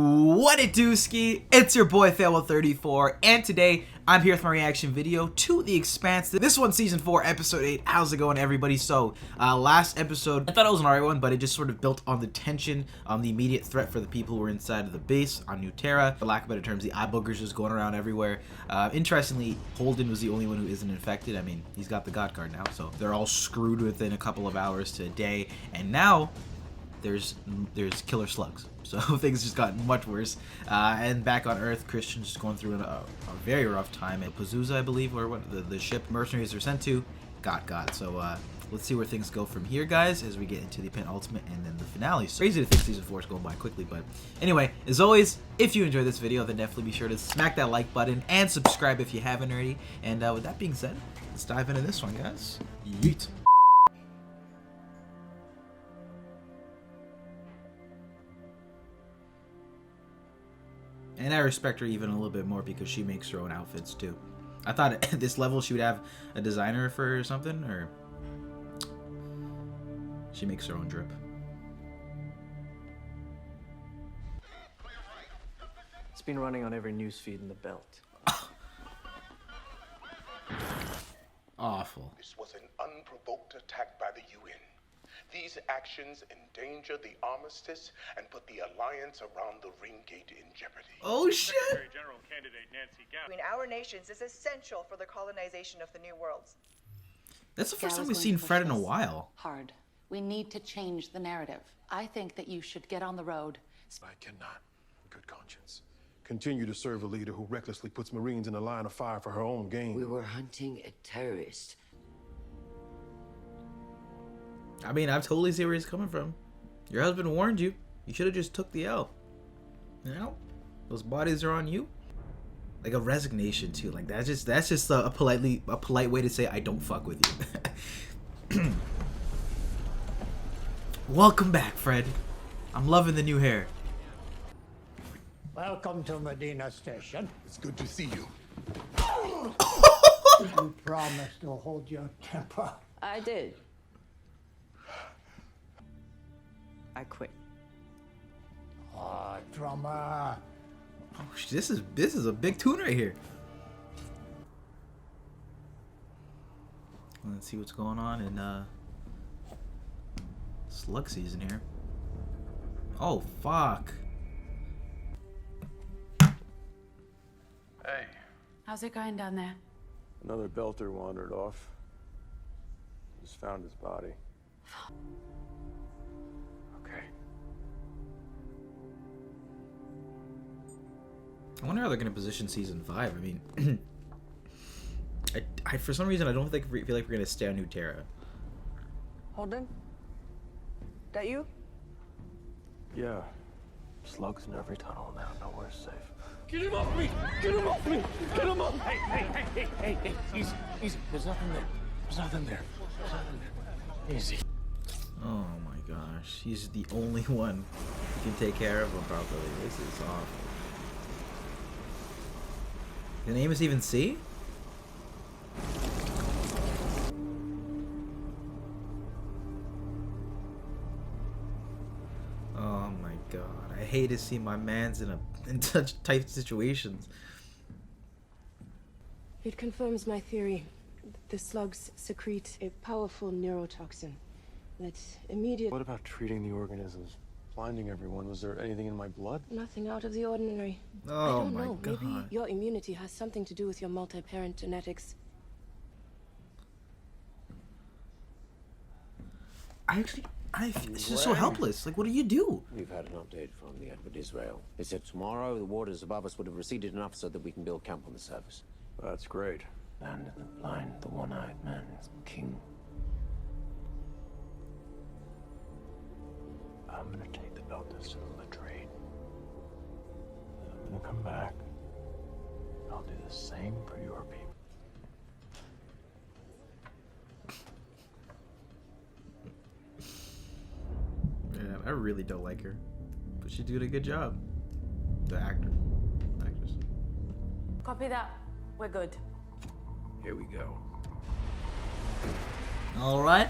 What it do, ski? It's your boy Fail34, and today I'm here with my reaction video to The Expanse. This one's season 4, episode 8. How's it going, everybody? So, last episode, I thought it was an alright one, but it just sort of built on the tension, the immediate threat for the people who were inside of the base on New Terra. For lack of better terms, the eye boogers just going around everywhere. Interestingly, Holden was the only one who isn't infected. I mean, he's got the God card now, so they're all screwed within a couple of hours to a day. And now, there's killer slugs, so things just got much worse. And back on Earth, Christian's just going through a very rough time at Pazuzu, I believe, where the ship mercenaries are sent to, got. So let's see where things go from here, guys, as we get into the penultimate and then the finale. So crazy to think season 4 is going by quickly, but anyway, as always, if you enjoyed this video, then definitely be sure to smack that like button and subscribe if you haven't already. And with that being said, let's dive into this one, guys. Yeet. And I respect her even a little bit more because she makes her own outfits too. I thought at this level she would have a designer for her or something, or she makes her own drip. It's been running on every newsfeed in the belt. Awful. This was an unprovoked attack by the UN. These actions endanger the armistice and put the alliance around the ring gate in jeopardy. Oh shit! General candidate Nancy Gao. Between our nations is essential for the colonization of the new worlds. That's the first Gao time is we've going seen to push Fred in a this while. Hard. We need to change the narrative. I think that you should get on the road. I cannot, in good conscience, continue to serve a leader who recklessly puts Marines in a line of fire for her own gain. We were hunting a terrorist. I mean, I totally see where he's coming from. Your husband warned you. You should have just took the L. You know, those bodies are on you. Like a resignation too. Like that's just a polite way to say I don't fuck with you. Welcome back, Fred. I'm loving the new hair. Welcome to Medina Station. It's good to see you. You promised to hold your temper. I did. I quit. Oh, drummer. Oh, this is a big tune right here. Let's see what's going on in slug season here. Oh fuck. Hey, How's it going down there? Another belter wandered off. Just found his body. Okay. I wonder how they're gonna position season 5. I mean, I for some reason I don't feel like we're gonna stay on New Terra. Holden? That you? Yeah. Slugs in every tunnel now. Nowhere's safe. get him off me! Get him off me! Get him off! Hey, easy. There's nothing there. There's nothing there. Easy. Oh my gosh, he's the only one who can take care of him properly. This is awful. The name is even C? Oh my god, I hate to see my mans in such tight situations. It confirms my theory. The slugs secrete a powerful neurotoxin that immediately... What about treating the organisms? Blinding everyone? Was there anything in my blood? Nothing out of the ordinary. I Oh don't my know. god. Maybe your immunity has something to do with your multi-parent genetics. It's just so helpless. Like, what do you do? We've had an update from the Edward Israel. They said tomorrow the waters above us would have receded enough so that we can build camp on the surface. That's great. Land of the blind, the one-eyed man is king. I'm gonna take the Beltas to the latrine. I'm gonna come back. I'll do the same for your people. Man, I really don't like her, but she's doing a good job. The actress. Copy that. We're good. Here we go. All right.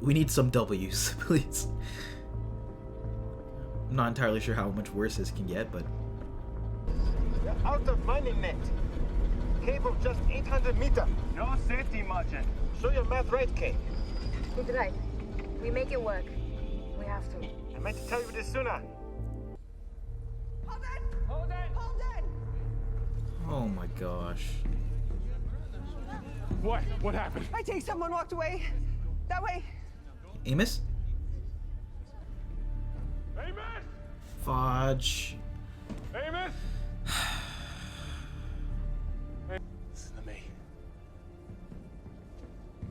We need some W's, please. I'm not entirely sure how much worse this can get, but You're out of mining net. Cable just 800 meters. No safety margin. Show your math right, Kay. It's right. We make it work. We have to. I meant to tell you this sooner. Hold it! Hold it! Hold it! oh my gosh. What? What happened? I think someone walked away. That way. Amos? Amos! Fudge. Amos! Listen to me.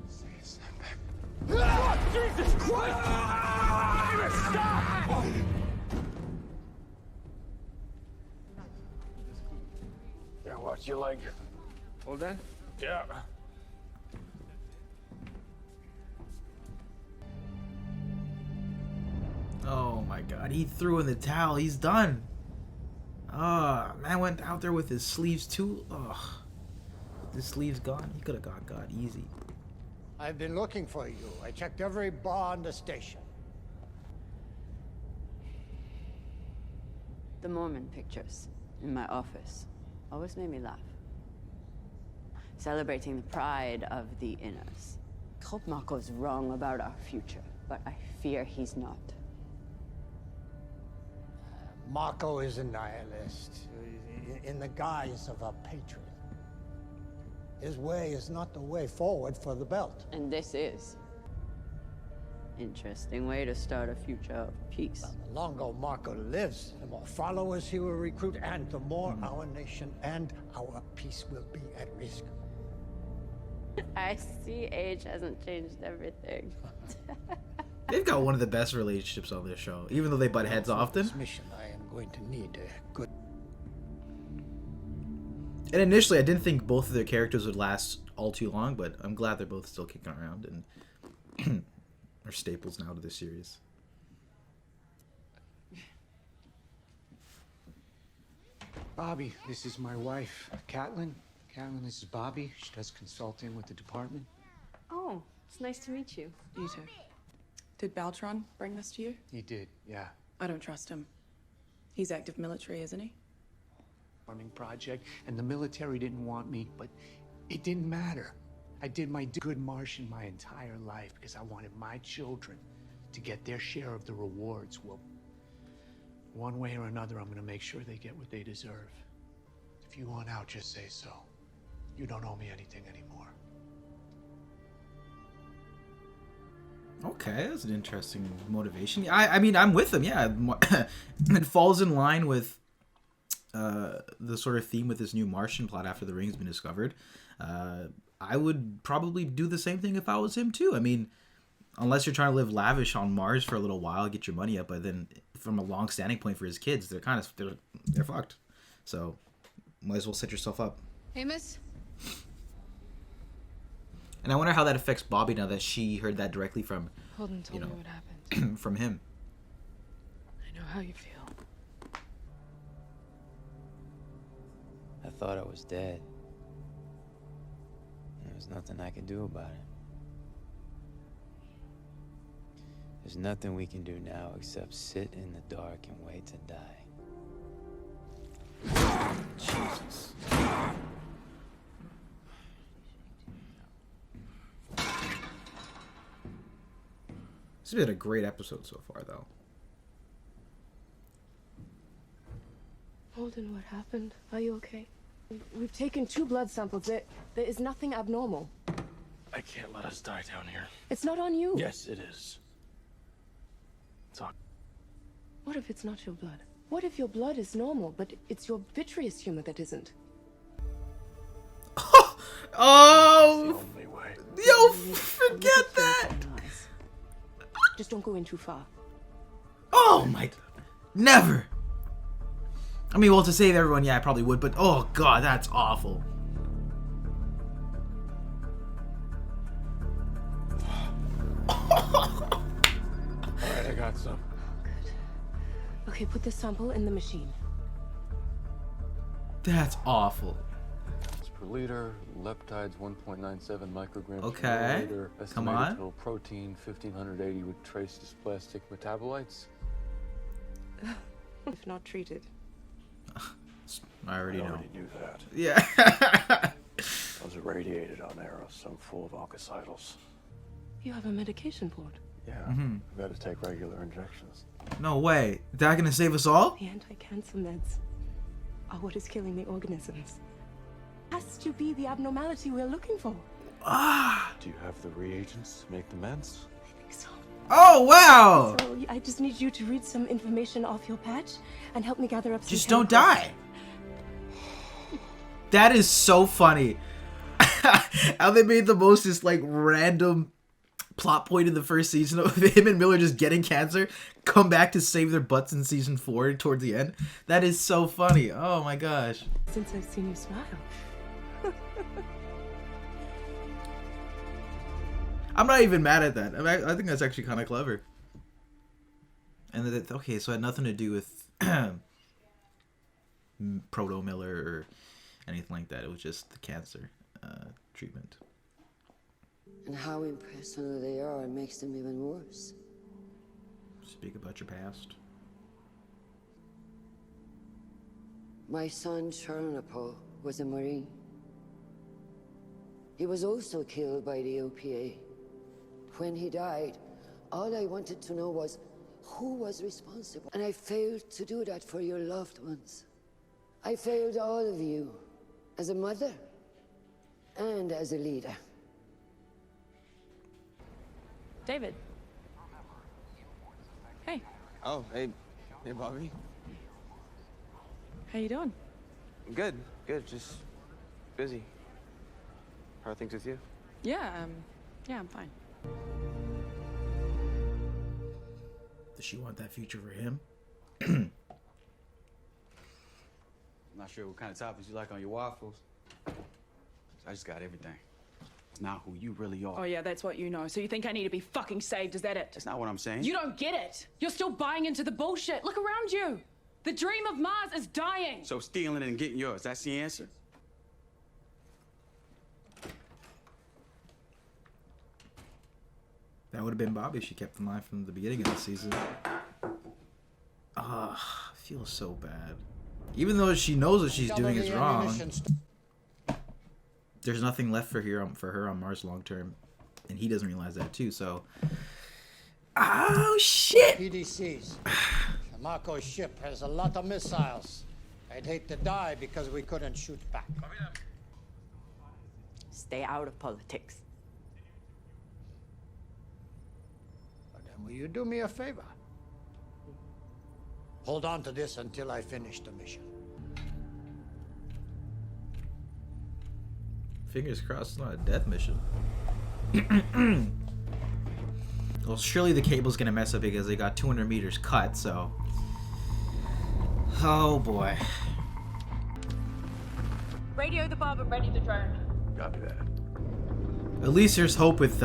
Say something. Jesus Christ! Amos, stop! Yeah, watch your leg. Hold on. Yeah. Oh my god, he threw in the towel. He's done. Man went out there with his sleeves too. Ugh. His sleeves gone. He could have got God easy. I've been looking for you. I checked every bar on the station. The Mormon pictures in my office always made me laugh. Celebrating the pride of the inners. Hope Marco's wrong about our future, but I fear he's not. Marco is a nihilist, in the guise of a patriot. His way is not the way forward for the belt. And this is. Interesting way to start a future of peace. The longer Marco lives, the more followers he will recruit, and the more our nation and our peace will be at risk. I see age hasn't changed everything. They've got one of the best relationships on this show, even though they butt heads often. This mission, I am going to need a good. And initially, I didn't think both of their characters would last all too long, but I'm glad they're both still kicking around and are staples now to this series. Bobby, this is my wife, Catelyn. Catelyn, this is Bobby. She does consulting with the department. Oh, it's nice to meet you. You too. Did Baltron bring this to you? He did, yeah. I don't trust him. He's active military, isn't he? Farming project, and the military didn't want me, but it didn't matter. I did my good Martian my entire life because I wanted my children to get their share of the rewards. Well, one way or another, I'm gonna make sure they get what they deserve. If you want out, just say so. You don't owe me anything anymore. Okay, that's an interesting motivation. I mean, I'm with him, yeah. It falls in line with the sort of theme with this new Martian plot after the ring's been discovered. I would probably do the same thing if I was him too. I mean, unless you're trying to live lavish on Mars for a little while, get your money up, but then from a long standing point for his kids, they're fucked. So might as well set yourself up. Amos? And I wonder how that affects Bobby now that she heard that directly from, Holden told me what happened. from him. I know how you feel. I thought I was dead. There was nothing I could do about it. There's nothing we can do now except sit in the dark and wait to die. Jesus. This has been a great episode so far, though. Holden, what happened? Are you okay? We've taken 2 blood samples. There is nothing abnormal. I can't let us die down here. It's not on you. Yes, it is. It's on. What if it's not your blood? What if your blood is normal, but it's your vitreous humor that isn't? Oh! The only way. Yo, forget that! Just don't go in too far. Oh my... Never! I mean, well, to save everyone, yeah, I probably would, but oh god, that's awful. Alright, I got some. Good. Okay, put this sample in the machine. That's awful. Per liter, leptides 1.97 micrograms Okay. per liter. Come Estimated on. total protein 1580 with trace dysplastic metabolites. if not treated. I already know. knew that. Yeah. I was irradiated on Eros. I'm full of oncocytals. You have a medication board. Yeah, I've got to take regular injections. No way. That gonna save us all? The anti-cancer meds are what is killing the organisms. Has to be the abnormality we're looking for. Ah. Do you have the reagents to make the meds? I think so. Oh wow. So I just need you to read some information off your patch and help me gather up some Just don't chemicals. die. That is so funny. How they made the most just like random plot point in the first season of him and Miller just getting cancer, come back to save their butts in season 4 towards the end. That is so funny. Oh my gosh. Since I've seen you smile. I'm not even mad at that. I think that's actually kind of clever. And that, okay, so it had nothing to do with Proto Miller or anything like that. It was just the cancer treatment. And how impersonal they are makes them even worse. Speak about your past. My son, Chernobyl, was a Marine. He was also killed by the OPA. When he died, all I wanted to know was who was responsible. And I failed to do that for your loved ones. I failed all of you, as a mother and as a leader. David. Hey. Oh, hey Bobby. How you doing? Good, just busy. How are things with you? Yeah, I'm fine. Does she want that future for him? I'm not sure what kind of toppings you like on your waffles. I just got everything. It's not who you really are. Oh yeah, that's what you know. So you think I need to be fucking saved, is that it? That's not what I'm saying. You don't get it. You're still buying into the bullshit. Look around you. The dream of Mars is dying. So stealing it and getting yours, that's the answer? That would have been Bobby if she kept in line from the beginning of the season. I feel so bad. Even though she knows what she's doing is wrong, there's nothing left for her on Mars long term, and he doesn't realize that too. So, oh shit! PDCs. Marco's ship has a lot of missiles. I'd hate to die because we couldn't shoot back. Stay out of politics. But then will you do me a favor? Hold on to this until I finish the mission. Fingers crossed, it's not a death mission. Well, surely the cable's gonna mess up because they got 200 meters cut, so. Oh boy. Radio the barber, ready the drone. Copy that. At least there's hope with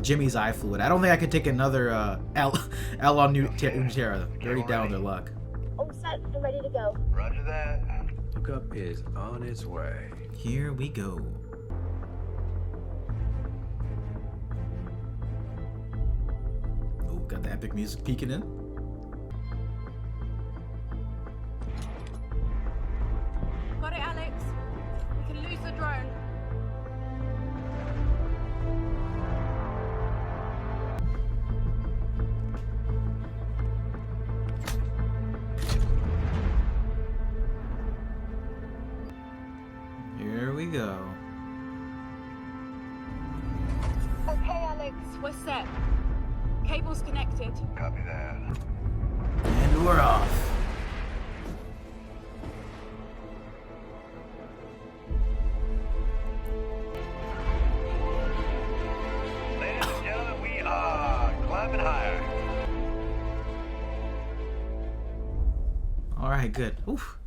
Jimmy's eye fluid. I don't think I could take another L on Terra. They're already down on their luck. All set and ready to go. Roger that. Hookup is on its way. Here we go. Oh, got the epic music peeking in. Got it, Alex. We can lose the drone. Here we go. Okay, Alex, we're set. Cable's connected. Copy that. And we're off. Ladies and gentlemen, we are climbing higher. Alright, good. Oof.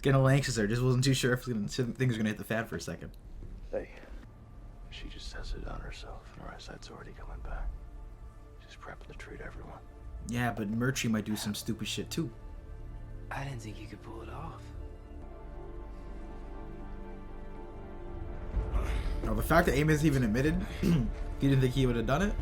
Getting a little anxious there. Just wasn't too sure if things were gonna hit the fan for a second. Hey, she just has it on herself, and her eyesight's already coming back. She's prepping to treat everyone. Yeah, but Murtry might do some stupid shit too. I didn't think you could pull it off. Now, the fact that Amos even admitted he didn't think he would have done it.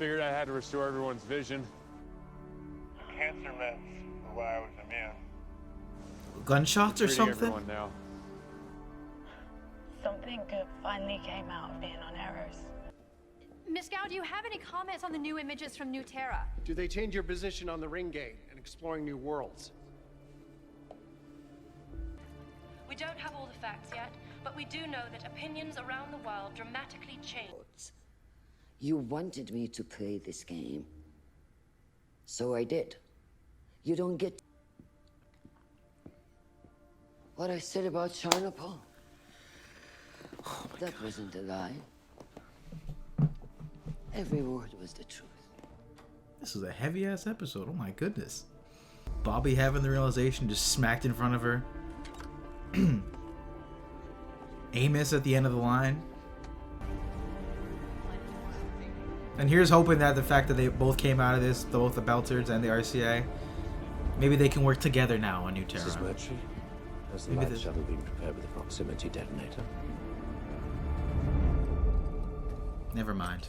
figured I had to restore everyone's vision. Cancer meds are why I was immune. Gunshots or Treating something? everyone now. Something good finally came out of being on Errors. Miss Gao, do you have any comments on the new images from New Terra? Do they change your position on the ring gate and exploring new worlds? We don't have all the facts yet, but we do know that opinions around the world dramatically change. You wanted me to play this game. So I did. You don't get what I said about Charnapol. That wasn't a lie. Every word was the truth. This is a heavy ass episode. Oh my goodness. Bobby having the realization just smacked in front of her. Amos at the end of the line. And here's hoping that the fact that they both came out of this, both the Beltards and the RCA, maybe they can work together now on New Terra. Mrs. Murtry, has the light shuttle been prepared with a proximity detonator? Never mind.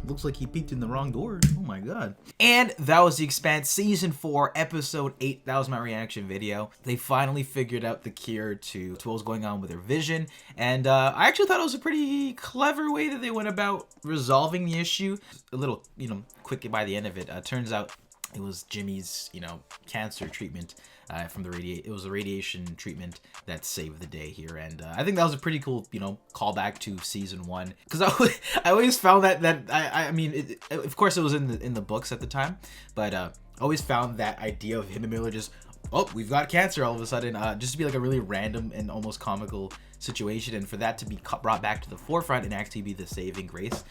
Looks like he peeked in the wrong door. Oh my god. And that was The Expanse Season 4, Episode 8. That was my reaction video. They finally figured out the cure to what was going on with her vision. And I actually thought it was a pretty clever way that they went about resolving the issue. A little, quick by the end of it. Turns out it was Jimmy's, cancer treatment from the it was a radiation treatment that saved the day here, and I think that was a pretty cool, callback to Season 1. Because I always found that I mean, of course it was in the books at the time, but I always found that idea of him and Miller just, oh, we've got cancer all of a sudden, just to be like a really random and almost comical situation, and for that to be brought back to the forefront and actually be the saving grace.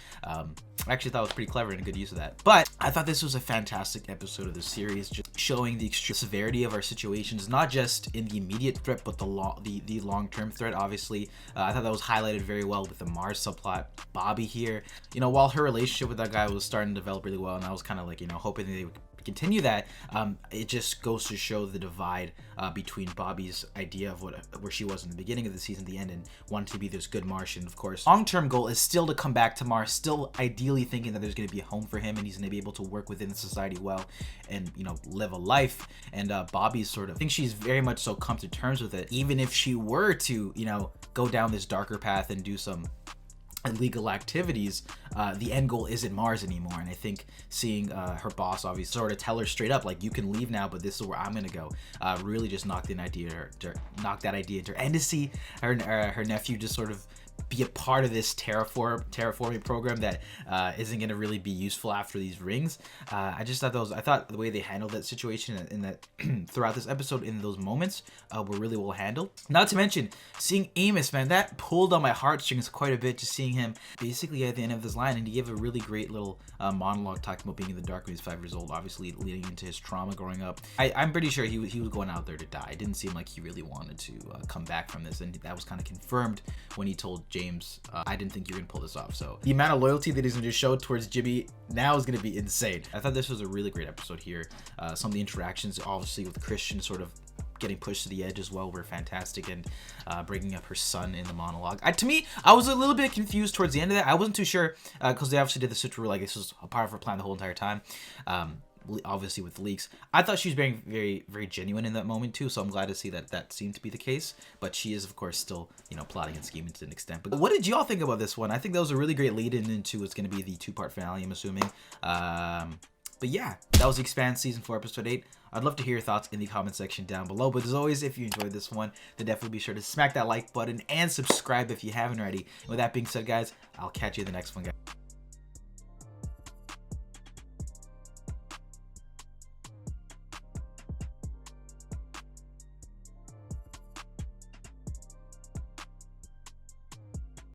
I actually thought it was pretty clever and a good use of that. But I thought this was a fantastic episode of the series, just showing the extreme severity of our situations, not just in the immediate threat, but the long-term threat, obviously. I thought that was highlighted very well with the Mars subplot. Bobby here, while her relationship with that guy was starting to develop really well, and I was kind of like, hoping they would continue that, it just goes to show the divide between Bobby's idea of where she was in the beginning of the season, the end, and wanting to be this good Martian. Of course, long-term goal is still to come back to Mars, still ideally thinking that there's going to be a home for him and he's going to be able to work within the society well and live a life. And Bobby's sort of, I think she's very much so come to terms with it, even if she were to go down this darker path and do some illegal activities. The end goal isn't Mars anymore, and I think seeing her boss obviously sort of tell her straight up, like, you can leave now, but this is where I'm gonna go, really just knocked that idea into her, and to see her nephew just sort of be a part of this terraforming program that isn't going to really be useful after these rings. I just thought I thought the way they handled that situation in that throughout this episode, in those moments, were really well handled. Not to mention seeing Amos, man, that pulled on my heartstrings quite a bit, just seeing him basically at the end of this line, and he gave a really great little monologue talking about being in the dark when he was 5 years old, obviously leading into his trauma growing up. I'm pretty sure he was going out there to die. It didn't seem like he really wanted to come back from this, and that was kind of confirmed when he told James, I didn't think you were gonna pull this off. So the amount of loyalty that he's gonna show towards Jimmy now is gonna be insane. I thought this was a really great episode here. Some of the interactions, obviously, with Christian sort of getting pushed to the edge as well, were fantastic, and bringing up her son in the monologue. To me, I was a little bit confused towards the end of that. I wasn't too sure, because they obviously did the switch where like this was a part of her plan the whole entire time. Obviously with the leaks, I thought she was being very, very genuine in that moment too, so I'm glad to see that that seemed to be the case. But she is, of course, still plotting and scheming to an extent. But what did y'all think about this one? I think that was a really great lead-in into what's going to be the 2-part finale, I'm assuming. But yeah, that was The Expanse Season 4 Episode 8. I'd love to hear your thoughts in the comment section down below. But as always, if you enjoyed this one, then definitely be sure to smack that like button and subscribe if you haven't already. And with that being said, guys, I'll catch you in the next one, guys.